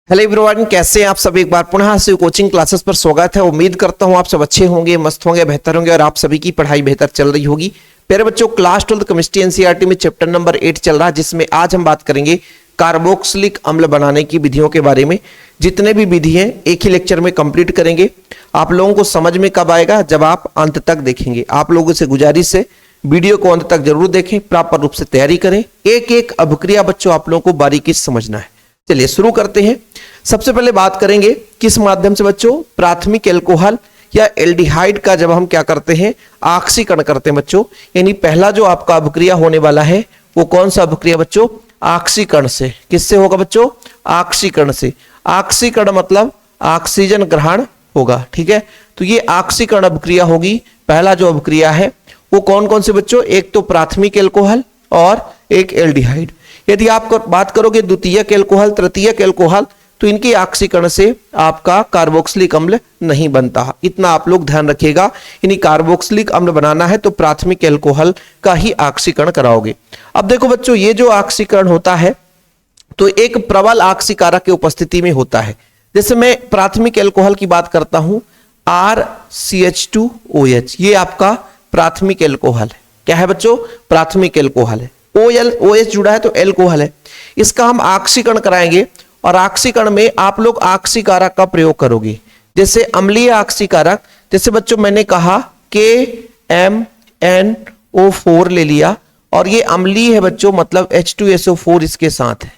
Hello everyone, कैसे हैं आप सब। एक बार पुनः से कोचिंग क्लासेस पर स्वागत है। उम्मीद करता हूं आप सब अच्छे होंगे, मस्त होंगे, बेहतर होंगे और आप सभी की पढ़ाई बेहतर चल रही होगी। प्यारे बच्चों, क्लास 12 केमिस्ट्री एनसीईआरटी में चैप्टर नंबर 8 चल रहा है, जिसमें आज हम बात करेंगे कार्बोक्सिलिक अम्ल बनाने की विधियों के बारे में। जितने भी विधि हैं एक ही लेक्चर में कंप्लीट करेंगे। आप लोगों को समझ में कब आएगा, जब आप अंत तक देखेंगे। आप लोगों से गुजारिश है वीडियो को अंत तक जरूर देखें, प्रॉपर रूप से तैयारी करें। एक एक अभिक्रिया बच्चों आप लोगों को बारीकी से समझना है। चलिए शुरू करते हैं। सबसे पहले बात करेंगे किस माध्यम से बच्चों, प्राथमिक एल्कोहल या एल्डिहाइड का जब हम क्या करते हैं, ऑक्सीकरण करते हैं बच्चों। यानी पहला जो आपका अभिक्रिया होने वाला है वो कौन सा अभिक्रिया बच्चों, ऑक्सीकरण से। किससे होगा बच्चों, ऑक्सीकरण से। ऑक्सीकरण मतलब ऑक्सीजन ग्रहण होगा, ठीक है। तो ये ऑक्सीकरण अभिक्रिया होगी। पहला जो अभिक्रिया है वो कौन कौन से बच्चों, एक तो प्राथमिक एल्कोहल और एक एल्डिहाइड। यदि आप बात करोगे द्वितीयक एल्कोहल, तृतीयक एल्कोहल, तो इनके ऑक्सीकरण से आपका कार्बोक्सिलिक अम्ल नहीं बनता। इतना आप लोग ध्यान रखिएगा। यानी कार्बोक्सिलिक अम्ल बनाना है तो प्राथमिक एल्कोहल का ही ऑक्सीकरण कराओगे। अब देखो बच्चों, ये जो ऑक्सीकरण होता है तो एक प्रबल ऑक्सीकारक की उपस्थिति में होता है। जैसे मैं प्राथमिक एल्कोहल की बात करता हूं, RCH2OH, ये आपका प्राथमिक एल्कोहल है। क्या है बच्चों, प्राथमिक एल्कोहल है। OH जुड़ा है तो एल्कोहल है। इसका हम ऑक्सीकरण कराएंगे और ऑक्सीकरण में आप लोग ऑक्सीकारक का प्रयोग करोगे। जैसे अम्लीय ऑक्सीकारक, जैसे बच्चों मैंने कहा KMNO4 ले लिया और ये अम्लीय है बच्चों, मतलब H2SO4 इसके साथ है।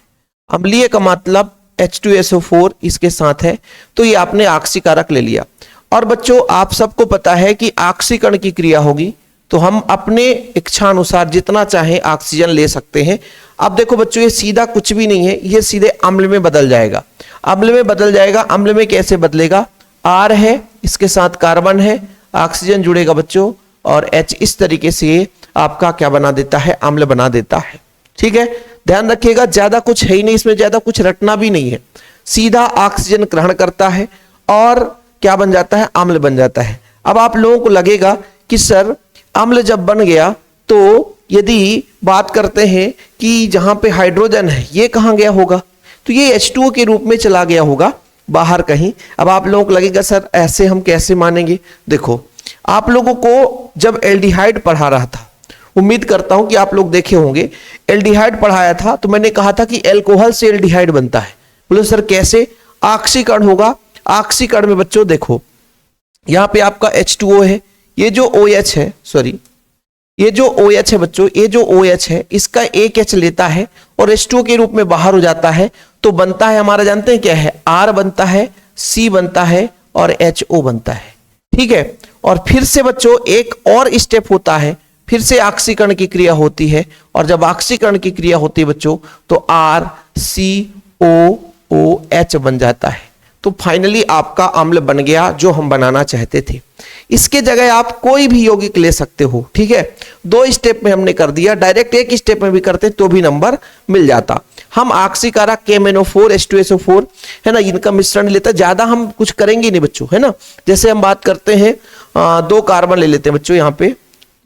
अम्लीय का मतलब H2SO4 इसके साथ है, तो ये आपने ऑक्सीकारक ले लिया। और बच्चों आप सबको पता है कि ऑक्सीकरण की क्रिया होगी तो हम अपने इच्छा अनुसार जितना चाहें ऑक्सीजन ले सकते हैं। अब देखो बच्चों, ये सीधा कुछ भी नहीं है, ये सीधे अम्ल में बदल जाएगा। अम्ल में बदल जाएगा। अम्ल में कैसे बदलेगा, R है, इसके साथ कार्बन है, ऑक्सीजन जुड़ेगा बच्चों और H, इस तरीके से आपका क्या बना देता है, अम्ल बना देता है। ठीक है, ध्यान रखिएगा। ज्यादा कुछ है ही नहीं इसमें, ज्यादा कुछ रटना भी नहीं है। सीधा ऑक्सीजन ग्रहण करता है और क्या बन जाता है, अम्ल बन जाता है। अब आप लोगों को लगेगा कि सर अम्ल जब बन गया तो यदि बात करते हैं कि जहां पे हाइड्रोजन है ये कहां गया होगा, तो ये H2O के रूप में चला गया होगा बाहर कहीं। अब आप लोगों को लगेगा सर ऐसे हम कैसे मानेंगे। देखो, आप लोगों को जब एल्डिहाइड पढ़ा रहा था, उम्मीद करता हूं कि आप लोग देखे होंगे, एल्डिहाइड पढ़ाया था तो मैंने कहा था कि एल्कोहल से एल्डिहाइड बनता है। बोले सर कैसे, ऑक्सीकरण होगा। ऑक्सीकरण में बच्चों देखो, यहां पे आपका H2O है, ये जो OH है, सॉरी ये जो OH है बच्चों, ये जो OH है इसका एक H लेता है और H2O के रूप में बाहर हो जाता है, तो बनता है हमारा, जानते हैं क्या है, R बनता है, C बनता है और HO बनता है। ठीक है, और फिर से बच्चों एक और स्टेप होता है, फिर से ऑक्सीकरण की क्रिया होती है और जब ऑक्सीकरण की क्रिया होती है बच्चों तो RCOOH बन जाता है। तो फाइनली आपका अम्ल बन गया जो हम बनाना चाहते थे। इसके जगह आप कोई भी यौगिक ले सकते हो। ठीक है, 2 स्टेप में हमने कर दिया, डायरेक्ट एक स्टेप में भी करते तो भी नंबर मिल जाता। हम ऑक्सीकारक KMNO4 H2SO4 है ना, इनका मिश्रण लेते, ज्यादा हम कुछ करेंगे नहीं बच्चों, है ना। जैसे हम बात करते हैं 2 कार्बन ले लेते हैं बच्चों यहाँ पे,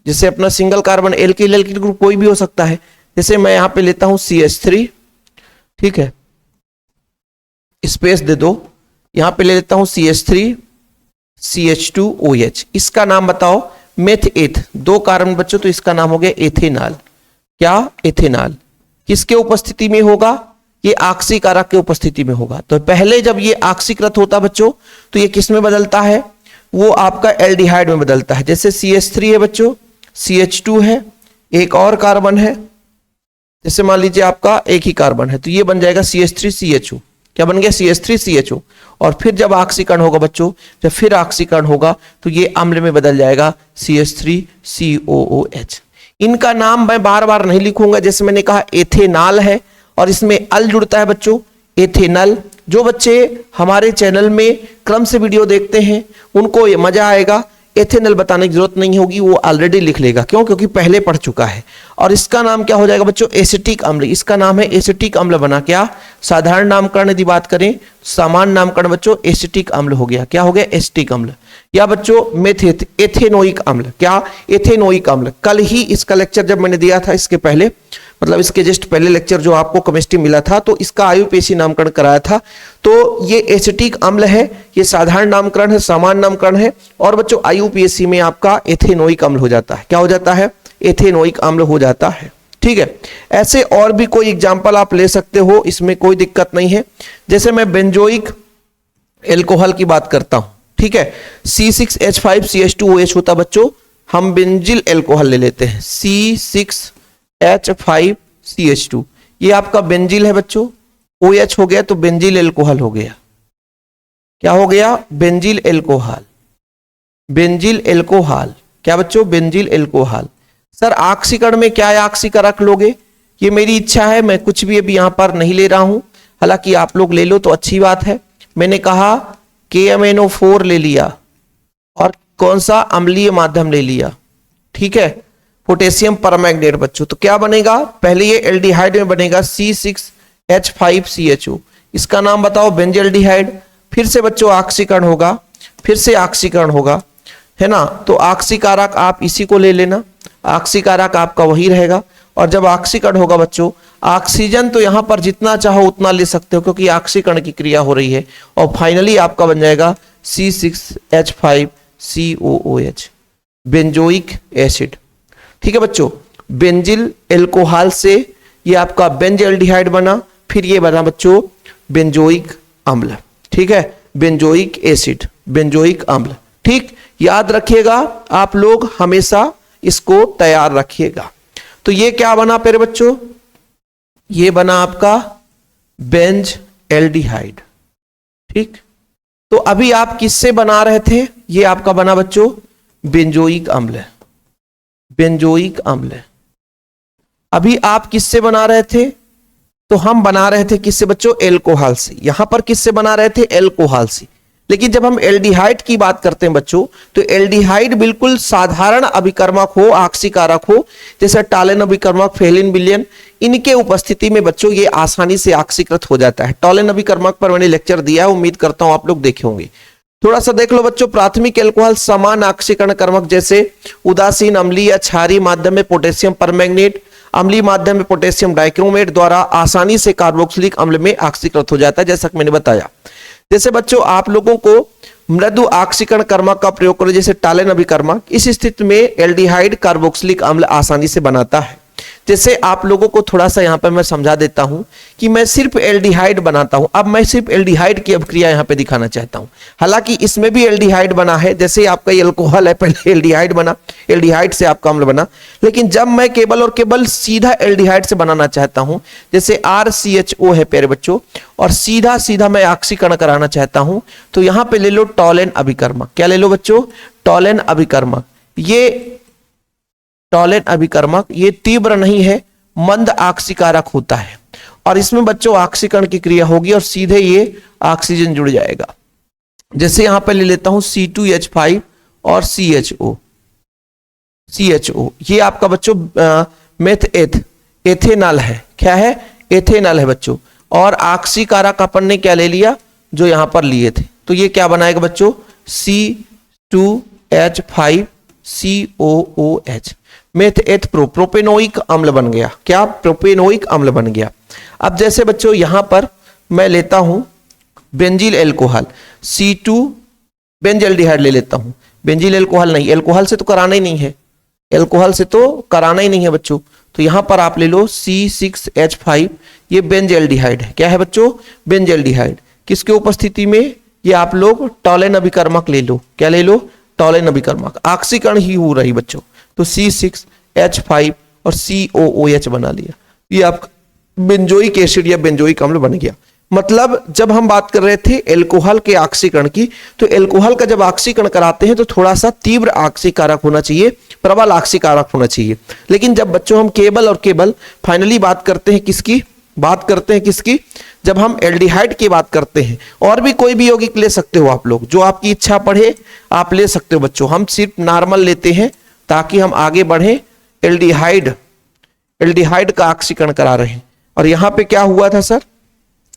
जैसे अपना सिंगल कार्बन एल्किल ग्रुप कोई भी हो सकता है। जैसे मैं यहाँ पे लेता हूं CH3, ठीक है, स्पेस दे दो, यहां पे ले लेता हूं CH3 CH2OH। इसका नाम बताओ, मेथएथ। 2 कार्बन बच्चों तो इसका नाम हो गया एथेनॉल। क्या, एथेनॉल। किसके उपस्थिति में होगा, ये ऑक्सीकारक के उपस्थिति में होगा। तो पहले जब ये ऑक्सीकृत होता बच्चों तो ये किस में बदलता है, वो आपका एल्डिहाइड में बदलता है। जैसे CH3 है बच्चों, CH2 है, एक और कार्बन है, जैसे मान लीजिए आपका एक ही कार्बन है तो ये बन जाएगा CH3CHO। क्या बन गया, CH3CHO। और फिर जब ऑक्सीकरण होगा बच्चों, जब फिर ऑक्सीकरण होगा तो ये अम्ल में बदल जाएगा CH3COOH। इनका नाम मैं बार बार नहीं लिखूंगा। जैसे मैंने कहा एथेनॉल है और इसमें अल जुड़ता है बच्चों, एथेनॉल। जो बच्चे हमारे चैनल में क्रम से वीडियो देखते हैं उनको ये मजा आएगा, एथेनॉल बताने की जरूरत नहीं होगी, वो ऑलरेडी लिख लेगा। क्यों, क्योंकि पहले पढ़ चुका है। और इसका नाम क्या हो जाएगा बच्चों, एसिटिक अम्ल। इसका नाम है एसिटिक अम्ल बना, क्या, साधारण नामकरण यदि बात करें, सामान्य नामकरण बच्चों एसिटिक अम्ल हो गया। क्या हो गया? एसिटिक अम्ल। या बच्चों मेथेट एथेनोइक अम्ल। क्या? एथेनोइक अम्ल। कल ही इसका लेक्चर जब मैंने दिया था, इसके पहले मतलब इसके जस्ट पहले लेक्चर जो आपको केमिस्ट्री मिला था, तो इसका आयुपेशी नामकरण कराया था। तो ये एसिटिक अम्ल है, ये साधारण नामकरण है, सामान्य नामकरण है। और बच्चों आयुपेशी में आपका एथेनोइक अम्ल हो जाता है। क्या हो जाता है? एथेनोइक अम्ल हो जाता है। ठीक है। ऐसे और भी कोई एग्जाम्पल आप ले सकते हो, इसमें कोई दिक्कत नहीं है। जैसे मैं बेंजोइक एल्कोहल की बात करता हूं, ठीक है, C6H5CH2OH होता बच्चों, हम बेंजिल एल्कोहल ले लेते हैं, C6H5CH2, ये आपका बेंजिल है बच्चों, OH हो गया तो बेंजिल एल्कोहल हो गया। क्या हो गया? Benzyl alcohol. Benzyl alcohol. क्या बच्चों? Benzyl alcohol. सर ऑक्सीकरण में क्या ऑक्सीकारक लोगे? ये मेरी इच्छा है, मैं कुछ भी अभी यहां पर नहीं ले रहा हूं, हालांकि आप लोग ले लो तो अच्छी बात है। मैंने कहा KMnO4 ले लिया और कौन सा अम्लीय माध्यम ले लिया, ठीक है, पोटेशियम परमैंगनेट बच्चों। तो क्या बनेगा? पहले ये एल्डिहाइड में बनेगा C6H5CHO, इसका नाम बताओ बेंजल्डिहाइड। फिर से बच्चों ऑक्सीकरण होगा, फिर से ऑक्सीकरण होगा, है ना। तो ऑक्सीकारक आप इसी को ले लेना, ऑक्सीकारक आपका वही रहेगा। और जब ऑक्सीकरण होगा बच्चों, ऑक्सीजन तो यहां पर जितना चाहो उतना ले सकते हो क्योंकि ऑक्सीकरण की क्रिया हो रही है। और फाइनली आपका बन जाएगा C6H5COOH, बेंजोइक एसिड। ठीक है बच्चों, बेंजिल एल्कोहल से ये आपका बेंजल्डिहाइड बना, फिर ये बना बच्चों बेंजोइक अम्ल। ठीक है, बेंजोइक एसिड, बेंजोइक अम्ल। ठीक, याद रखिएगा आप लोग, हमेशा इसको तैयार रखिएगा। तो ये क्या बना फिर बच्चों? ये बना आपका बेंज एल्डिहाइड। ठीक, तो अभी आप किससे बना रहे थे? ये आपका बना बच्चों बेंजोइक अम्ल, बेंजोइक अम्ल। अभी आप किससे बना रहे थे? तो हम बना रहे थे किससे बच्चों? एल्कोहल से। यहां पर किससे बना रहे थे? एल्कोहल से। लेकिन जब हम एल्डिहाइड की बात करते हैं बच्चों, तो एल्डिहाइड बिल्कुल साधारण अभिकर्मक हो, ऑक्सीकारक हो, जैसे टालेन अभिकर्मक, फेलिन विलयन, इनके उपस्थिति में बच्चों ये आसानी से ऑक्सीकृत हो जाता है। टॉलेन अभिकर्मक पर मैंने लेक्चर दिया है, उम्मीद करता हूं आप लोग देखे होंगे। थोड़ा सा देख लो बच्चों, प्राथमिक एल्कोहल समान ऑक्सीकरण कर्मक जैसे उदासीन अम्लीय या क्षारीय माध्यम में पोटेशियम परमैंगनेट, अम्लीय माध्यम में पोटेशियम डाइक्रोमेट द्वारा आसानी से कार्बोक्सिलिक अम्ल में ऑक्सीकृत हो जाता है, जैसा कि मैंने बताया। जैसे बच्चों आप लोगों को मृदु ऑक्सीकरण कर्मक का प्रयोग करो, जैसे टालेन अभिकर्मक, इस स्थिति में एल्डिहाइड कार्बोक्सिलिक अम्ल आसानी से बनाता है। जैसे आप लोगों को थोड़ा सा यहां पर मैं समझा देता हूं कि मैं सिर्फ एल्डिहाइड बनाता हूं। अब मैं सिर्फ एल्डिहाइड की अभिक्रिया यहां पे दिखाना चाहता हूं, हालांकि इसमें भी एल्डिहाइड बना है। जैसे आपका ये अल्कोहल है, पहले एल्डिहाइड बना, एल्डिहाइड से आपका अम्ल बना। लेकिन जब मैं केवल और केवल सीधा एल्डिहाइड से बनाना चाहता हूं, जैसे RCHO है प्यारे बच्चों, और सीधा सीधा मैं ऑक्सीकरण कराना चाहता हूं, तो यहां पे ले लो टॉलेन अभिकर्मक। क्या ले लो बच्चों? टॉलेन अभिकर्मक। ये टॉलेन अभिकर्मक ये तीव्र नहीं है, मंद ऑक्सीकारक होता है, और इसमें बच्चों ऑक्सीकरण की क्रिया होगी और सीधे ये ऑक्सीजन जुड़ जाएगा। जैसे यहां पे ले लेता हूं C2H5 और CHO, ये आपका बच्चों एथेनॉल है। क्या है? एथेनॉल है बच्चों। और ऑक्सीकारक अपन ने क्या ले लिया? जो यहां पर लिए थे। तो ये क्या बनाएगा बच्चों? C2H5COOH, मेथ प्रोपेनोइक अम्ल बन गया। क्या? प्रोपेनोइक अम्ल बन गया। अब जैसे बच्चों यहां पर मैं लेता हूं बेंजिल एल्कोहल, C2 बेंजल्डिहाइड ले लेता हूं, बेंजिल एल्कोहल नहीं, एल्कोहल से तो कराना ही नहीं है, एल्कोहल से तो कराना ही नहीं है बच्चों। तो यहां पर आप ले लो C6H5, ये बेंजल्डिहाइड है। क्या है बच्चों? बेंजल्डिहाइड। किसके उपस्थिति में? ये आप लोग टॉलेन अभिकर्मक ले लो। क्या ले लो? टॉलेन अभिकर्मक। ऑक्सीकरण ही हो रही बच्चों, तो C6H5 और COOH बना लिया, ये आप बेंजोइक एसिड या बेंजोइक अम्ल बन गया। मतलब जब हम बात कर रहे थे एल्कोहल के ऑक्सीकरण की, तो एल्कोहल का जब ऑक्सीकरण कराते हैं तो थोड़ा सा तीव्र ऑक्सीकारक होना चाहिए, प्रबल ऑक्सीकारक होना चाहिए। लेकिन जब बच्चों हम केवल और केवल फाइनली बात करते हैं किसकी? बात करते हैं किसकी? जब हम एल्डिहाइड की बात करते हैं, और भी कोई भी यौगिक ले सकते हो आप लोग, जो आपकी इच्छा पड़े आप ले सकते हो बच्चों। हम सिर्फ नॉर्मल लेते हैं ताकि हम आगे बढ़े। एल्डिहाइड का ऑक्सीकरण करा रहे हैं। और यहां पे क्या हुआ था सर?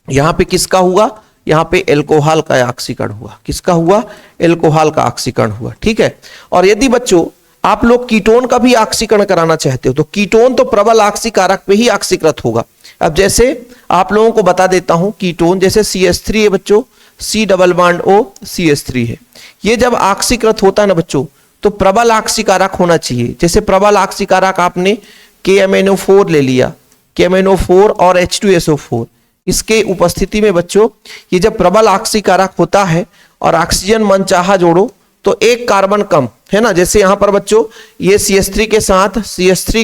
यहां पे किसका हुआ, यहां पे एल्कोहल का ऑक्सीकरण हुआ, किसका हुआ, एल्कोहल का ऑक्सीकरण हुआ। ठीक है, और यदि बच्चों आप लोग कीटोन का भी ऑक्सीकरण कराना चाहते हो तो कीटोन तो प्रबल ऑक्सीकारक पे ही ऑक्सीकृत होगा। अब जैसे आप लोगों को बता देता हूं, कीटोन जैसे CH3 है बच्चों, C double bond O CH3 है, ये जब ऑक्सीकृत होता है ना बच्चों तो प्रबल ऑक्सीकारक होना चाहिए। जैसे प्रबल ऑक्सीकारक आपने KMnO4 ले लिया, KMnO4 और H2SO4, इसके उपस्थिति में बच्चों ये जब प्रबल ऑक्सीकारक होता है और ऑक्सीजन मनचाहा जोड़ो तो एक कार्बन कम है ना। जैसे यहां पर बच्चों ये CH3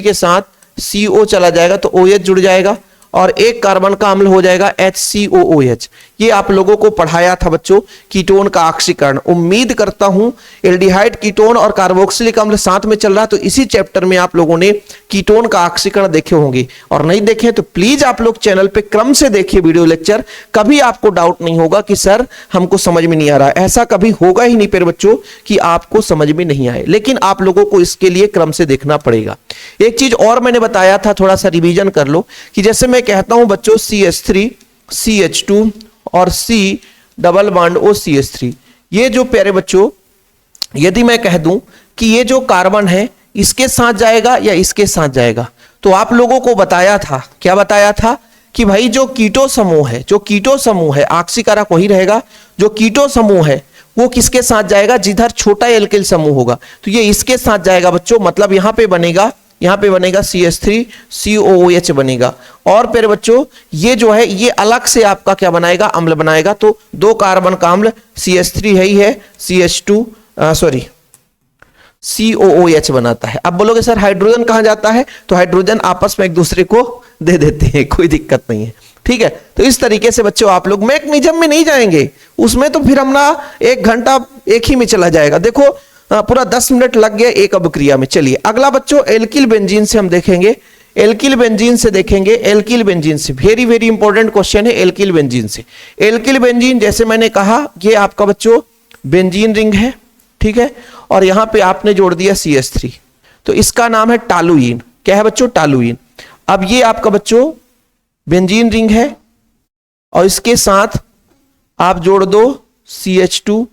के साथ CO चला जाएगा तो OH जुड़ जाएगा और एक कार्बन का अम्ल हो जाएगा HCOOH। ये आप लोगों को पढ़ाया था बच्चों कीटोन का ऑक्सीकरण। उम्मीद करता हूं एल्डिहाइड कीटोन और कार्बोक्सिलिक अम्ल साथ में चल रहा, तो इसी चैप्टर में आप लोगों ने कीटोन का ऑक्सीकरण देखे होंगे, और नहीं देखे तो प्लीज आप लोग चैनल पे क्रम से देखिए वीडियो लेक्चर। कभी आपको डाउट नहीं होगा कि सर हमको समझ में नहीं आ रहा, ऐसा कभी होगा ही नहीं फिर बच्चों कि आपको समझ में नहीं आए, लेकिन आप लोगों को इसके लिए क्रम से देखना पड़ेगा। एक चीज और मैंने बताया था, थोड़ा सा रिवीजन कर लो, कि जैसे मैं कहता हूं बच्चों CH3 CH2 और C double bond O CH3, ये जो प्यारे बच्चों यदि मैं कह दूं कि ये जो कार्बन है इसके साथ जाएगा या इसके साथ जाएगा, तो आप लोगों को बताया था, क्या बताया था कि भाई जो कीटो समूह है ऑक्सीकारक वही रहेगा, जो कीटो समूह है वो किसके साथ जाएगा, जिधर छोटा एल्किल समूह होगा तो ये इसके साथ जाएगा बच्चों। मतलब यहां पे बनेगा CH3 COOH बनेगा, और फिर बच्चों ये जो है ये अलग से आपका क्या बनाएगा, अम्ल बनाएगा। तो दो कार्बन का अम्ल CH3 है ही है, COOH बनाता है। अब बोलोगे सर हाइड्रोजन कहां जाता है, तो हाइड्रोजन आपस में एक दूसरे को दे देते हैं, कोई दिक्कत नहीं है। ठीक है, तो इस तरीके से बच्चों आप लोग मैकेनिज्म में नहीं जाएंगे, उसमें तो फिर हम 1 घंटा एक ही में चला जाएगा। देखो पूरा 10 मिनट लग गया एक अभिक्रिया में। चलिए अगला बच्चों एल्किल बेंजीन से हम देखेंगे, एल्किल बेंजीन से वेरी वेरी इंपॉर्टेंट क्वेश्चन है। एल्किल बेंजीन जैसे मैंने कहा ये आपका बच्चों बेंजीन रिंग है, ठीक है, और यहां पे आपने जोड़ दिया CH3, तो इसका नाम है टालुइन। क्या है बच्चों, टालुइन। अब ये आपका बच्चों बेंजीन रिंग है और इसके साथ आप जोड़ दो CH2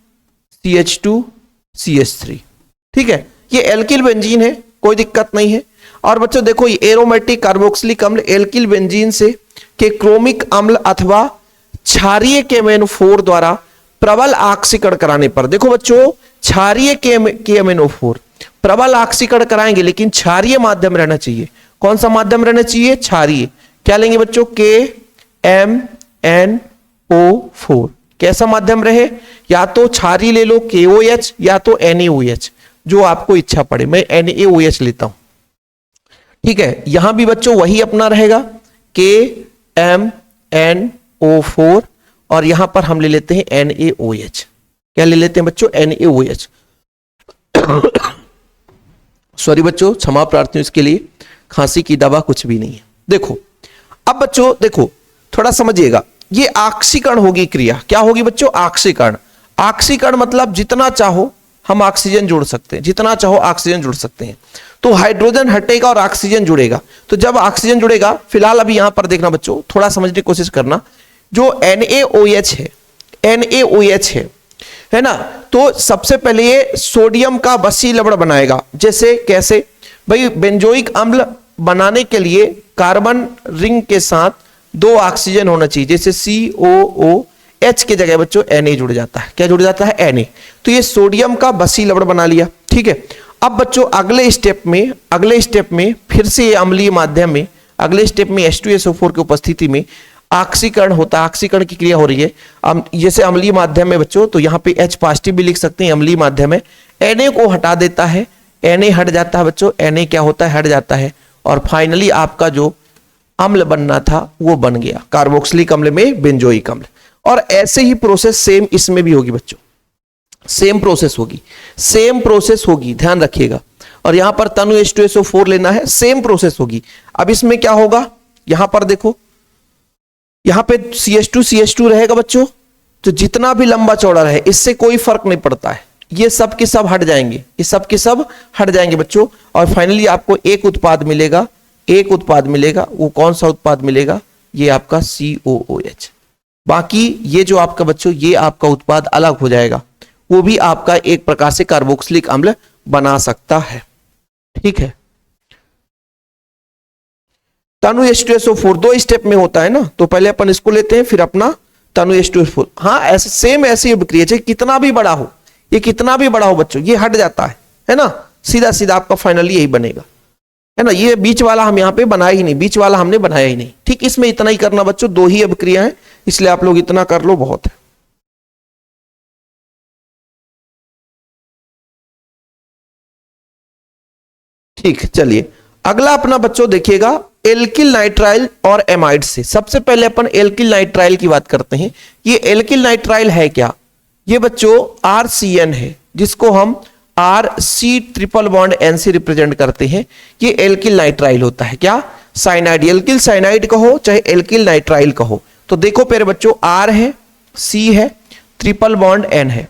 CH3, ठीक है, ये एल्किल बेंजीन है, कोई दिक्कत नहीं है। और बच्चों देखो ये एरोमेटिक कार्बोक्सिलिक अम्ल एल्किल बेंजीन से के क्रोमिक अम्ल अथवा क्षारीय KMnO4 द्वारा प्रबल ऑक्सीकरण कराने पर, देखो बच्चों क्षारीय KMnO4 प्रबल ऑक्सीकरण कराएंगे लेकिन क्षारीय माध्यम रहना चाहिए। कौन सा माध्यम रहना चाहिए, क्षारीय। क्या लेंगे बच्चों, KMnO4। कैसा माध्यम रहे, या तो क्षारीय ले लो KOH या तो NaOH, जो आपको इच्छा पड़े। मैं NaOH लेता हूं, ठीक है। यहां भी बच्चों वही अपना रहेगा KMnO4 और यहां पर हम ले लेते हैं NaOH। क्या ले लेते हैं बच्चों, NaOH। सॉरी बच्चों, क्षमा प्रार्थी हूं इसके लिए, खांसी की दवा कुछ भी नहीं है। देखो अब बच्चों देखो थोड़ा समझिएगा, ये ऑक्सीकरण होगी क्रिया। क्या होगी बच्चों, ऑक्सीकरण। ऑक्सीकरण मतलब जितना चाहो हम ऑक्सीजन जोड़ सकते हैं, जितना चाहो ऑक्सीजन जोड़ सकते हैं। तो हाइड्रोजन हटेगा और ऑक्सीजन जुड़ेगा। तो जब ऑक्सीजन जुड़ेगा, फिलहाल अभी यहां पर देखना बच्चों, थोड़ा समझने की कोशिश करना, जो NaOH है ना, तो सबसे पहले ये सोडियम का वसी लवण बनाएगा। जैसे कैसे भाई, बेंजोइक अम्ल बनाने के लिए कार्बन रिंग के साथ 2 ऑक्सीजन होना चाहिए। जैसे COOH के जगह बच्चों Na जुड़ जाता है। क्या जुड़ जाता है, Na। तो ये सोडियम का वसी लवण बना लिया, ठीक है। अब बच्चों अगले स्टेप में फिर से ये अम्लीय माध्यम में, अगले स्टेप में H2SO4 की उपस्थिति में ऑक्सीकरण होता है, ऑक्सीकरण की क्रिया हो रही है। जैसे अम्लीय माध्यम में बच्चों, तो यहाँ पे H पॉजिटिव भी लिख सकते हैं, अम्लीय माध्यम में Na को हटा देता है, Na हट जाता है बच्चों, Na क्या होता है, हट जाता है, और फाइनली आपका जो अम्ल बनना था वो बन गया, कार्बोक्सिलिक अम्ल में बेंजोइक अम्ल। और ऐसे ही प्रोसेस सेम इसमें भी होगी बच्चों, सेम प्रोसेस होगी, ध्यान रखिएगा। और यहां पर तनु H2SO4 लेना है, सेम प्रोसेस होगी। अब इसमें क्या होगा, यहां पर देखो, यहां पे CH2 रहेगा बच्चों, तो जितना भी लंबा चौड़ा रहे इससे कोई फर्क नहीं पड़ता है, ये सब के सब हट जाएंगे, ये सब के सब हट जाएंगे बच्चों। और फाइनली आपको एक उत्पाद मिलेगा, वो कौन सा उत्पाद मिलेगा, ये आपका COOH। बाकी ये जो आपका बच्चों ये आपका उत्पाद अलग हो जाएगा, वो भी आपका एक प्रकार से कार्बोक्सिलिक अम्ल बना सकता है। ठीक है, तनु H2SO4 दो स्टेप में होता है ना, तो पहले अपन इसको लेते हैं फिर अपना तनु H2SO4। हाँ ऐसे सेम ऐसी अभिक्रिया, चाहे कितना भी बड़ा हो, ये कितना भी बड़ा हो बच्चों ये हट जाता है ना, सीधा सीधा आपका फाइनली यही बनेगा, है ना। ये बीच वाला हम यहाँ पे बनाया ही नहीं, बीच वाला हमने बनाया ही नहीं। ठीक, इसमें इतना ही करना बच्चों, दो ही अभिक्रिया है, इसलिए आप लोग इतना कर लो, बहुत है। ठीक, चलिए अगला अपना बच्चों देखिएगा एल्किल नाइट्राइल और एमाइड से। सबसे पहले अपन एल्किल नाइट्राइल की बात करते हैं। ये एल्किल नाइट्राइल है क्या? ये बच्चों RCN है, जिसको हम RC ट्रिपल बॉन्ड N से रिप्रेजेंट करते हैं। ये एल्किल नाइट्राइल होता है क्या? साइनाइड, एल्किल साइनाइड कहो चाहे एल्किल नाइट्राइल कहो। तो देखो प्यारे बच्चों R है, C है, ट्रिपल बॉन्ड N है।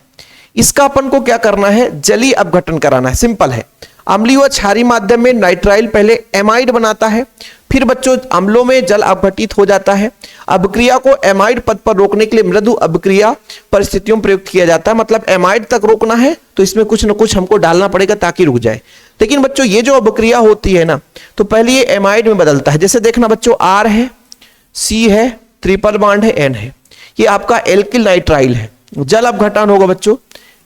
इसका अपन को क्या करना है? जलीय अपघटन कराना है। सिंपल है, अम्लीय व क्षारीय माध्यम में नाइट्राइल पहले एमाइड बनाता है, फिर बच्चों अम्लों में जल अपघटित हो जाता है। अभिक्रिया को एमाइड पद पर रोकने के लिए मृदु अभिक्रिया परिस्थितियों में प्रयुक्त किया जाता है। मतलब एमाइड तक रोकना है तो इसमें कुछ न कुछ हमको डालना पड़ेगा ताकि रुक जाए। लेकिन बच्चों ये जो अभिक्रिया होती है ना, तो पहले ये एमाइड में बदलता है। जैसे देखना बच्चों, R है, C है, ट्रिपल बॉन्ड है, N है, ये आपका एल्किल नाइट्राइल है। जल अपघटन होगा बच्चों,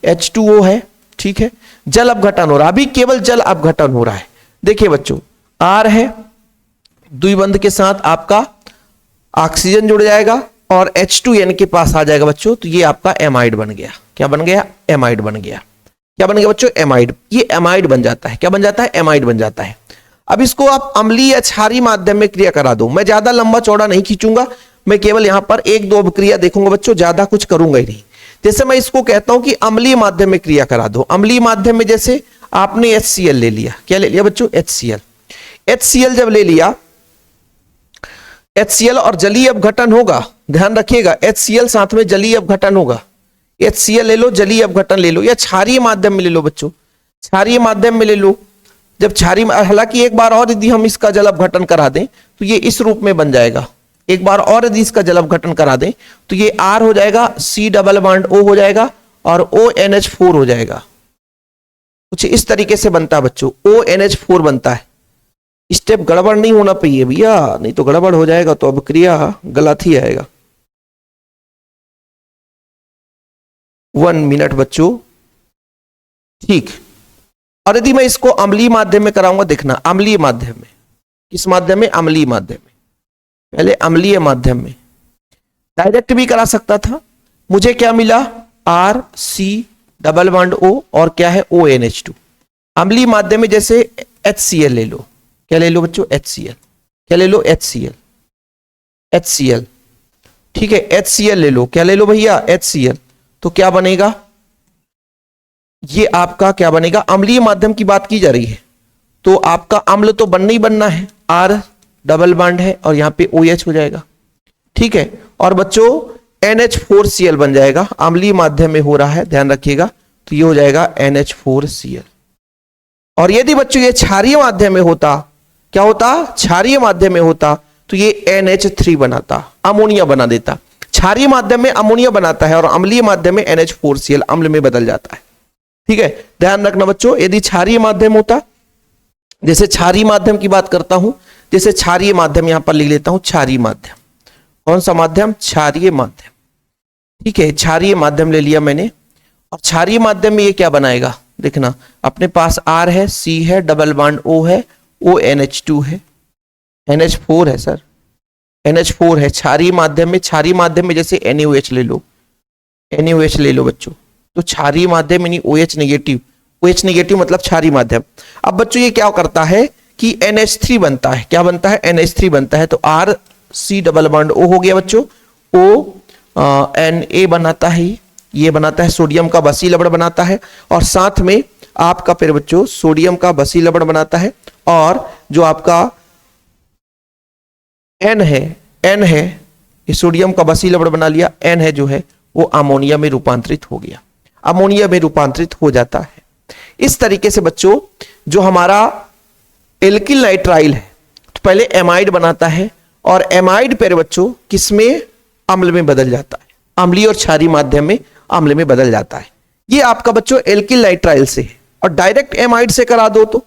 H2O है, ठीक है, जल अपघटन हो रहा है, अभी केवल जल अपघटन हो रहा है। देखिए बच्चों, R है, द्विबंध के साथ आपका ऑक्सीजन जुड़ जाएगा और H2N के पास आ जाएगा बच्चों, तो ये आपका एमाइड बन गया। क्या बन गया? एमाइड बन गया। क्या बन गया बच्चों? एमाइड। ये एमाइड बन जाता है। क्या बन जाता है? एमाइड बन जाता है। अब इसको आप अम्लीय या क्षारीय माध्यम में क्रिया करा दो। मैं ज्यादा लंबा चौड़ा नहीं खींचूंगा, मैं केवल यहां पर एक दो अभिक्रिया देखूंगा बच्चों, ज्यादा कुछ करूंगा ही नहीं। जैसे मैं इसको कहता हूं कि अम्लीय माध्यम में क्रिया करा दो। अम्लीय माध्यम में जैसे आपने HCl ले लिया, क्या ले लिया बच्चों? HCl। HCl जब ले लिया, HCl और जलीय अपघटन होगा, ध्यान रखिएगा, HCl साथ में जलीय अपघटन होगा। HCl ले लो, जलीय अपघटन ले लो, या क्षारीय माध्यम में ले लो बच्चों, क्षारीय माध्यम में ले लो। जब क्षारीय, हालांकि एक बार और यदि हम इसका जल अपघटन करा दें तो ये इस रूप में बन जाएगा। एक बार और यदि इसका जल अपघटन करा दें तो ये R हो जाएगा, C डबल बॉन्ड O हो जाएगा और ONH4 हो जाएगा। कुछ इस तरीके से बनता है बच्चों, ONH4 बनता है। स्टेप गड़बड़ नहीं होना चाहिए भैया, नहीं तो गड़बड़ हो जाएगा तो अभिक्रिया गलत ही आएगा। 1 मिनट बच्चों, ठीक। और यदि मैं इसको अम्लीय माध्यम में कराऊंगा, देखना अम्लीय माध्यम में, किस माध्यम में? अम्लीय माध्यम में। पहले अम्लीय माध्यम में डायरेक्ट भी करा सकता था। मुझे क्या मिला? RC डबल बॉन्ड O और क्या है? ONH2। अम्लीय माध्यम में जैसे HCl ले लो, क्या ले लो बच्चों? HCl। क्या ले लो? HCl। HCl, ठीक है, HCl ले लो। क्या ले लो भैया? HCl। तो क्या बनेगा? ये आपका क्या बनेगा? अम्लीय माध्यम की बात की जा रही है तो आपका अम्ल तो बनना ही बनना है। R डबल बॉन्ड है और यहां पे OH हो जाएगा, ठीक है। और बच्चों NH4Cl बन जाएगा, अम्लीय माध्यम में हो रहा है, ध्यान रखिएगा। तो ये हो जाएगा NH4Cl। और यदि बच्चों ये क्षारीय माध्यम में होता, क्या होता? क्षारीय माध्यम में होता तो ये NH3 बनाता, अमोनिया बना देता। क्षारीय माध्यम में अमोनिया बनाता है और अम्लीय माध्यम में NH4Cl अम्ल में बदल जाता है, ठीक है। ध्यान रखना बच्चों, यदि क्षारीय माध्यम होता, जैसे क्षारीय माध्यम की बात करता हूं, जैसे क्षारीय माध्यम यहां पर लिख लेता हूं, क्षारीय माध्यम। कौन सा माध्यम? क्षारीय माध्यम, ठीक है। क्षारीय माध्यम ले लिया मैंने, और क्षारीय माध्यम में ये क्या बनाएगा? देखना, अपने पास R है, C है, डबल बॉन्ड O है, ONH2 है, NH4 है सर, NH4 है। क्षारीय माध्यम में, क्षारीय माध्यम में जैसे NaOH ले लो, NaOH ले लो बच्चों, तो क्षारीय माध्यम यानी OH नेगेटिव, OH नेगेटिव मतलब क्षारीय माध्यम। अब बच्चों ये क्या करता है कि NH3 बनता है। क्या बनता है? NH3 बनता है। तो RC डबल बॉन्ड O हो गया बच्चों, Na बनाता है, ये बनाता है सोडियम का बसी लवण बनाता है, और साथ में आपका फिर बच्चों सोडियम का बसी लवण बनाता है। और जो आपका N है, ये सोडियम का बसी लवण बना लिया, N है जो है वो अमोनिया में रूपांतरित हो गया, अमोनिया में रूपांतरित हो जाता है। इस तरीके से बच्चों जो हमारा एल्किल नाइट्राइल है, तो पहले एमाइड बनाता है, और एमाइड पर बच्चों किसमें? अम्ल में बदल जाता है, अम्लीय और क्षारीय माध्यम में अम्ल में बदल जाता है। ये आपका बच्चों एल्किल नाइट्राइल से है। और डायरेक्ट एमाइड से करा दो तो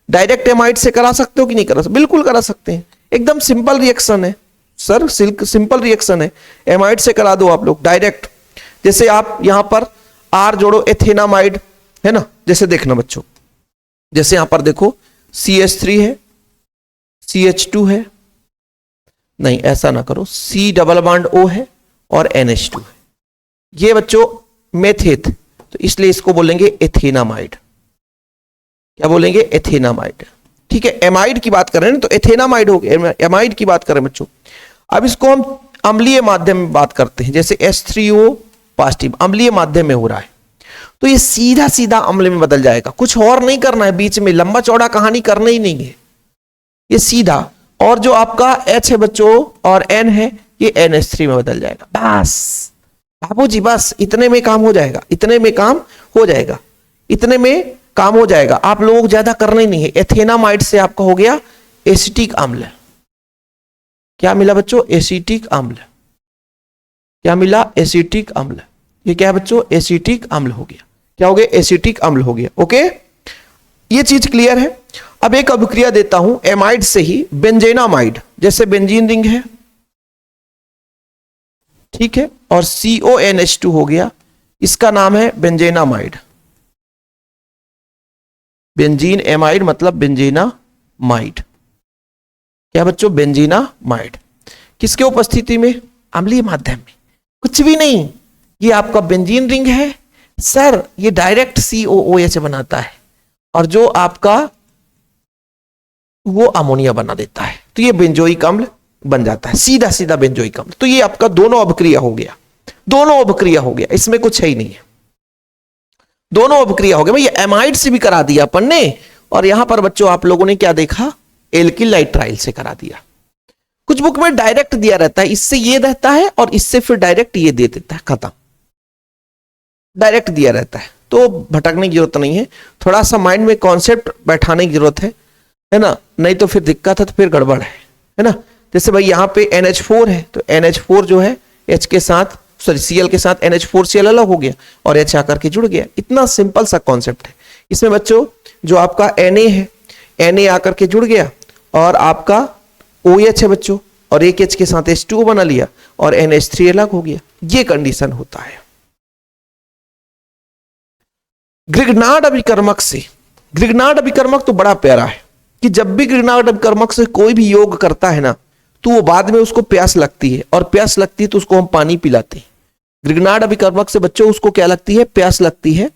डायरेक्ट एमाइड से करा सकते हो कि नहीं करा सकते? बिल्कुल करा सकते हैं, एकदम सिंपल रिएक्शन है सर, सिंपल रिएक्शन है। एमाइड से करा दो आप लोग डायरेक्ट। जैसे आप यहां पर आर जोड़ो, एथेनामाइड है ना, जैसे देखना बच्चों, जैसे यहां पर देखो CH3 है, CH2 है, नहीं ऐसा ना करो, C डबल बॉन्ड O है और NH2 है, ये बच्चों मेथेट, तो इसलिए इसको बोलेंगे एथेनामाइड। क्या बोलेंगे? एथेनामाइड। ठीक है, एमाइड की बात कर रहे हैं ना, तो एथेनामाइड हो गया, एमाइड की बात कर रहे हैं बच्चों। अब इसको हम अम्लीय माध्यम में बात करते हैं, जैसे H3O पॉजिटिव अम्लीय माध्यम में हो रहा है, तो ये सीधा सीधा अम्ल में बदल जाएगा, कुछ और नहीं करना है, बीच में लंबा चौड़ा कहानी करना ही नहीं है, ये सीधा। और जो आपका H है बच्चों और N है, ये NH3 में बदल जाएगा, बस बाबूजी, बस इतने में काम हो जाएगा, इतने में काम हो जाएगा, इतने में काम हो जाएगा। आप लोगों को ज्यादा करना ही नहीं है। एथेनामाइड से आपका हो गया एसिटिक अम्ल। क्या मिला बच्चों? एसिटिक अम्ल। क्या मिला? एसिटिक अम्ल। ये क्या है बच्चों? एसिटिक अम्ल हो गया। क्या हो गया? एसिटिक अम्ल हो गया। ओके, ये चीज क्लियर है। अब एक अभिक्रिया देता हूं एमाइड से ही, बेंजेनामाइड, जैसे बेंजीन रिंग है, ठीक है, और CONH2 हो गया, इसका नाम है बेंजेनामाइड। बेंजीन एमाइड मतलब बेंजीनामाइड। क्या बच्चों? बेंजीनामाइड। किसके उपस्थिति में? अम्लीय माध्यम में, कुछ भी नहीं, ये आपका बेंजीन रिंग है सर, ये डायरेक्ट COOH बनाता है, और जो आपका वो अमोनिया बना देता है, तो ये बेंजोइक अम्ल बन जाता है, सीधा सीधा बेंजोइक अम्ल। तो ये आपका दोनों अभिक्रिया हो गया, दोनों अभिक्रिया हो गया, इसमें कुछ है ही नहीं है, दोनों अभिक्रिया हो गया। भाई एमाइड से भी करा दिया अपन ने, और यहां पर बच्चों आप लोगों ने क्या देखा? एल्किल नाइट्राइल से करा दिया। कुछ बुक में डायरेक्ट दिया रहता है, इससे ये रहता है और इससे फिर डायरेक्ट ये दे देता है, खत्म, डायरेक्ट दिया रहता है, तो भटकने की जरूरत नहीं है। थोड़ा सा माइंड में कॉन्सेप्ट बैठाने की जरूरत है ना, नहीं तो फिर दिक्कत है, तो फिर गड़बड़ है ना। जैसे भाई यहाँ पे NH4 है, तो NH4 जो है H के साथ, सॉरी Cl के साथ NH4Cl अलग हो गया और H आकर के जुड़ गया। इतना सिंपल सा कॉन्सेप्ट है। इसमें बच्चों जो आपका Na है, Na आकर के जुड़ गया और आपका OH है बच्चों, और एक H के साथ H2O बना लिया और NH3 अलग हो गया। ये कंडीशन होता है। ग्रिग्नार्ड अभिकर्मक से, ग्रिग्नार्ड अभिकर्मक तो बड़ा प्यारा है कि जब भी ग्रिग्नार्ड अभिकर्मक से कोई भी योग करता है ना, तो वो बाद में उसको प्यास लगती है, और प्यास लगती है तो उसको हम पानी पिलाते हैं। ग्रिग्नार्ड अभिकर्मक से बच्चों उसको क्या लगती है? प्यास लगती है,